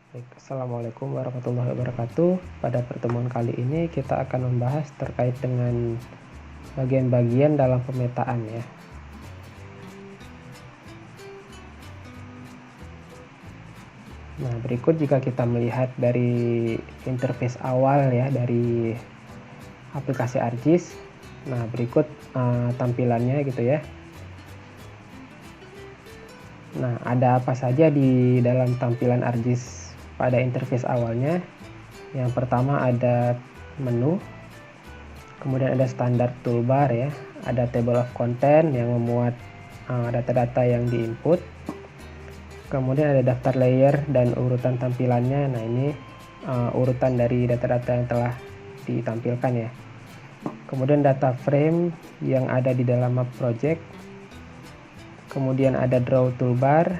Assalamualaikum warahmatullahi wabarakatuh. Pada pertemuan kali ini kita akan membahas terkait dengan bagian-bagian dalam pemetaan ya. Nah, berikut jika kita melihat dari interface awal ya dari aplikasi ArcGIS. Nah, berikut tampilannya gitu ya. Nah, ada apa saja di dalam tampilan ArcGIS pada interface awalnya? Yang pertama ada menu, kemudian ada standar toolbar ya, ada table of content yang memuat data-data yang diinput, kemudian ada daftar layer dan urutan tampilannya. Nah, ini urutan dari data-data yang telah ditampilkan ya. Kemudian data frame yang ada di dalam map project, kemudian ada draw toolbar.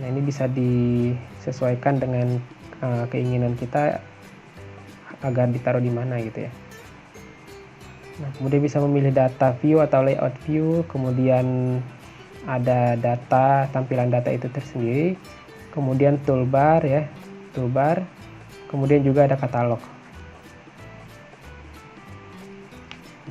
Nah, ini bisa disesuaikan dengan keinginan kita agar ditaruh di mana gitu ya. Nah, kemudian bisa memilih data view atau layout view, kemudian ada data, tampilan data itu tersendiri, kemudian toolbar ya, toolbar, kemudian juga ada katalog.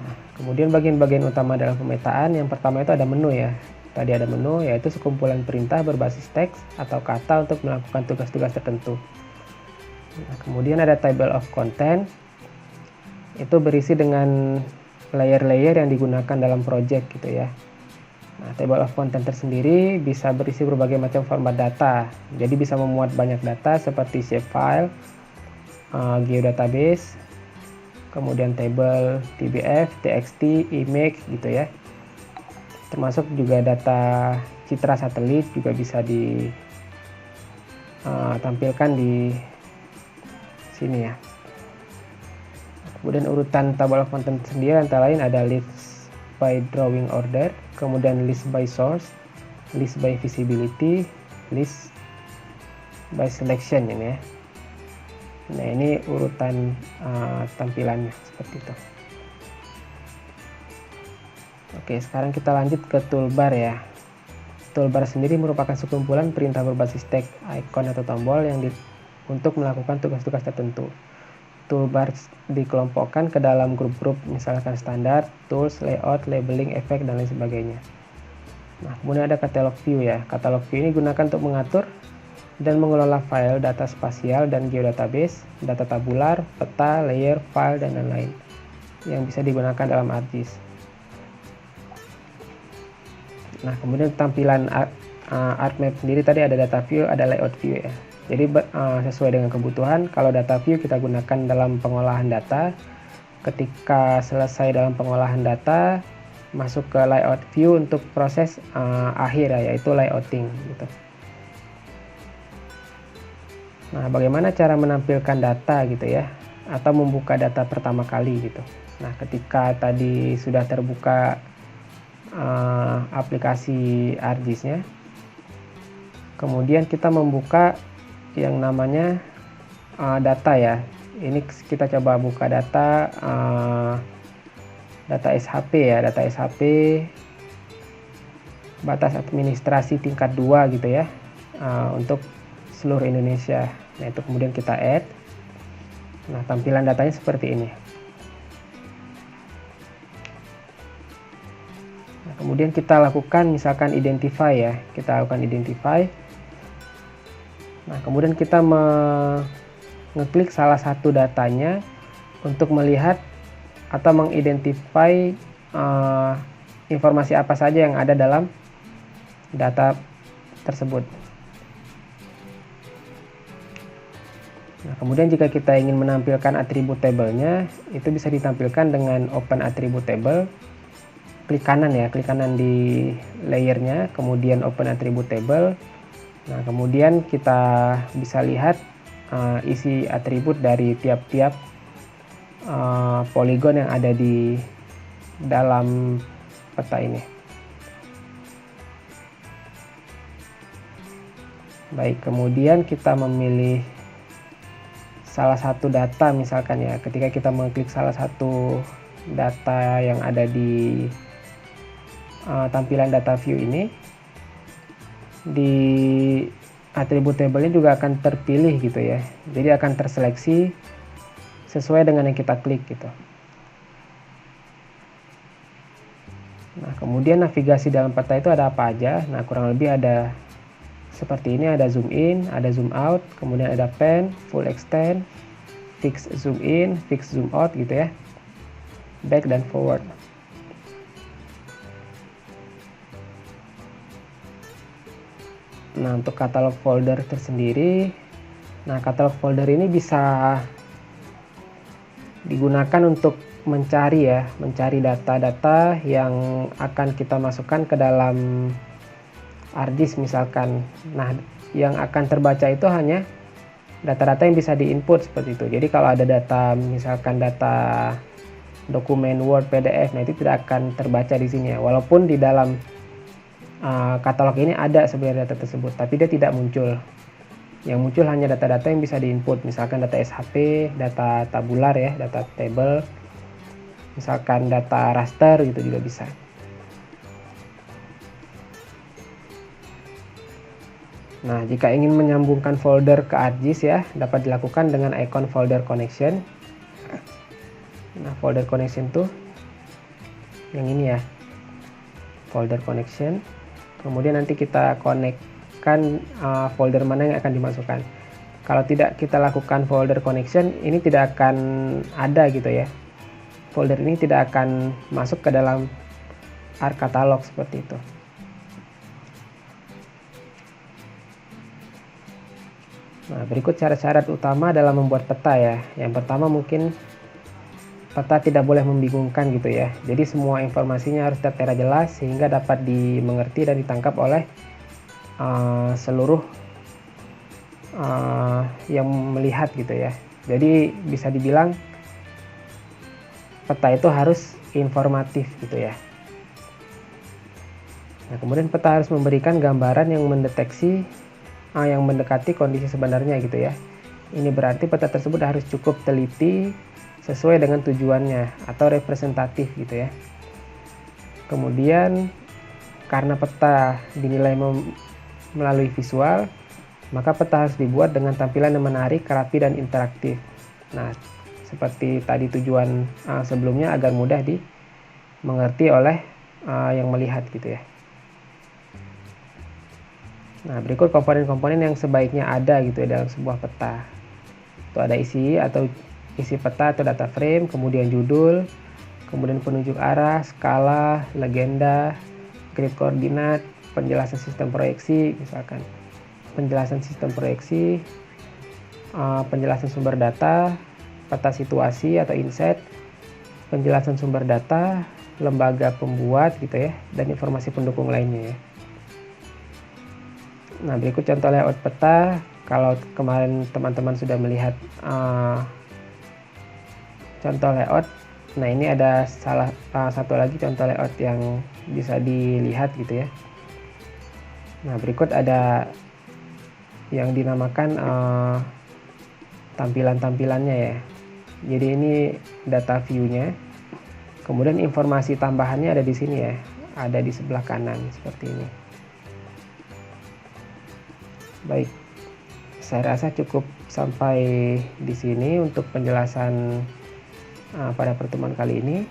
Nah, kemudian bagian-bagian utama dalam pemetaan, yang pertama itu ada menu ya. Tadi ada menu, yaitu sekumpulan perintah berbasis teks atau kata untuk melakukan tugas-tugas tertentu. Nah, kemudian ada table of content, itu berisi dengan layer-layer yang digunakan dalam project gitu ya. Nah, table of content tersendiri bisa berisi berbagai macam format data. Jadi bisa memuat banyak data seperti shapefile, geodatabase, kemudian table, TBF, TXT, image gitu ya. Termasuk juga data citra satelit juga bisa ditampilkan di sini ya. Kemudian urutan table of content sendiri antara lain ada list by drawing order, kemudian list by source, list by visibility, list by selection ini ya. Nah, ini urutan tampilannya seperti itu. Oke, sekarang kita lanjut ke toolbar ya. Toolbar sendiri merupakan sekumpulan perintah berbasis teks, icon atau tombol yang untuk melakukan tugas-tugas tertentu. Toolbar dikelompokkan ke dalam grup-grup, misalkan standar, tools, layout, labeling, efek, dan lain sebagainya. Nah, kemudian ada catalog view ya. Catalog view ini digunakan untuk mengatur dan mengelola file data spasial dan geodatabase, data tabular, peta, layer, file, dan lain-lain yang bisa digunakan dalam ArcGIS. Nah, kemudian tampilan ArcMap sendiri tadi ada data view, ada layout view ya. Jadi sesuai dengan kebutuhan, kalau data view kita gunakan dalam pengolahan data. Ketika selesai dalam pengolahan data, masuk ke layout view untuk proses akhir ya, yaitu layouting gitu. Nah, bagaimana cara menampilkan data gitu ya, atau membuka data pertama kali gitu. Nah, ketika tadi sudah terbuka aplikasi ArcGIS-nya, kemudian kita membuka yang namanya data ya. Ini kita coba buka data data SHP ya, data SHP batas administrasi tingkat 2 gitu ya, untuk seluruh Indonesia. Nah, itu kemudian kita add. Nah, tampilan datanya seperti ini. Nah, kemudian kita lakukan misalkan identify ya, kita lakukan identify. Nah, kemudian kita mengeklik salah satu datanya untuk melihat atau mengidentify informasi apa saja yang ada dalam data tersebut. Nah, kemudian jika kita ingin menampilkan atribut tabelnya, itu bisa ditampilkan dengan open attribute table. Klik kanan ya, klik kanan di layernya, kemudian open attribute table. Nah, kemudian kita bisa lihat isi atribut dari tiap-tiap poligon yang ada di dalam peta ini. Baik, kemudian kita memilih salah satu data misalkan ya. Ketika kita mengklik salah satu data yang ada di tampilan data view ini, di atribut tabelnya juga akan terpilih gitu ya. Jadi akan terseleksi sesuai dengan yang kita klik gitu. Nah, kemudian navigasi dalam peta itu ada apa aja? Nah, kurang lebih ada seperti ini, ada zoom in, ada zoom out, kemudian ada pan, full extend, fix zoom in, fix zoom out gitu ya. Back dan forward. Nah, untuk katalog folder tersendiri, nah katalog folder ini bisa digunakan untuk mencari data-data yang akan kita masukkan ke dalam ArcGIS misalkan. Nah, yang akan terbaca itu hanya data-data yang bisa diinput seperti itu. Jadi kalau ada data, misalkan data dokumen Word, PDF, nah itu tidak akan terbaca di sini ya. Walaupun di dalam katalog ini ada sebenarnya data tersebut, tapi dia tidak muncul. Yang muncul hanya data-data yang bisa diinput, misalkan data SHP, data tabular ya, data table, misalkan data raster gitu juga bisa. Nah, jika ingin menyambungkan folder ke ArcGIS ya, dapat dilakukan dengan icon folder connection. Nah, folder connection tuh yang ini ya, folder connection. Kemudian nanti kita connect-kan folder mana yang akan dimasukkan. Kalau tidak kita lakukan folder connection, ini tidak akan ada gitu ya. Folder ini tidak akan masuk ke dalam ArcCatalog seperti itu. Nah, berikut syarat-syarat utama dalam membuat peta ya. Yang pertama mungkin peta tidak boleh membingungkan gitu ya. Jadi semua informasinya harus tertera jelas sehingga dapat dimengerti dan ditangkap oleh seluruh yang melihat gitu ya. Jadi bisa dibilang peta itu harus informatif gitu ya. Nah, kemudian peta harus memberikan gambaran yang mendeteksi yang mendekati kondisi sebenarnya gitu ya. Ini berarti peta tersebut harus cukup teliti sesuai dengan tujuannya atau representatif gitu ya. Kemudian karena peta dinilai melalui visual, maka peta harus dibuat dengan tampilan yang menarik, rapi dan interaktif. Nah, seperti tadi tujuan sebelumnya agar mudah dimengerti oleh yang melihat gitu ya. Nah, berikut komponen-komponen yang sebaiknya ada gitu ya dalam sebuah peta. Itu ada isi peta atau data frame, kemudian judul, kemudian penunjuk arah, skala, legenda, grid koordinat, penjelasan sistem proyeksi, misalkan penjelasan sistem proyeksi, penjelasan sumber data, peta situasi atau inset, penjelasan sumber data, lembaga pembuat gitu ya, dan informasi pendukung lainnya ya. Nah, berikut contoh layout peta. Kalau kemarin teman-teman sudah melihat contoh layout, nah ini ada satu lagi contoh layout yang bisa dilihat gitu ya. Nah, berikut ada yang dinamakan tampilan-tampilannya ya. Jadi ini data view-nya. Kemudian informasi tambahannya ada di sini ya. Ada di sebelah kanan seperti ini. Baik. Saya rasa cukup sampai di sini untuk penjelasan pada pertemuan kali ini.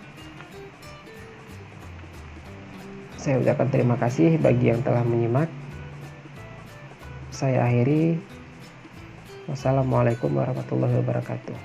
Saya ucapkan terima kasih bagi yang telah menyimak. Saya akhiri. Wassalamualaikum warahmatullahi wabarakatuh.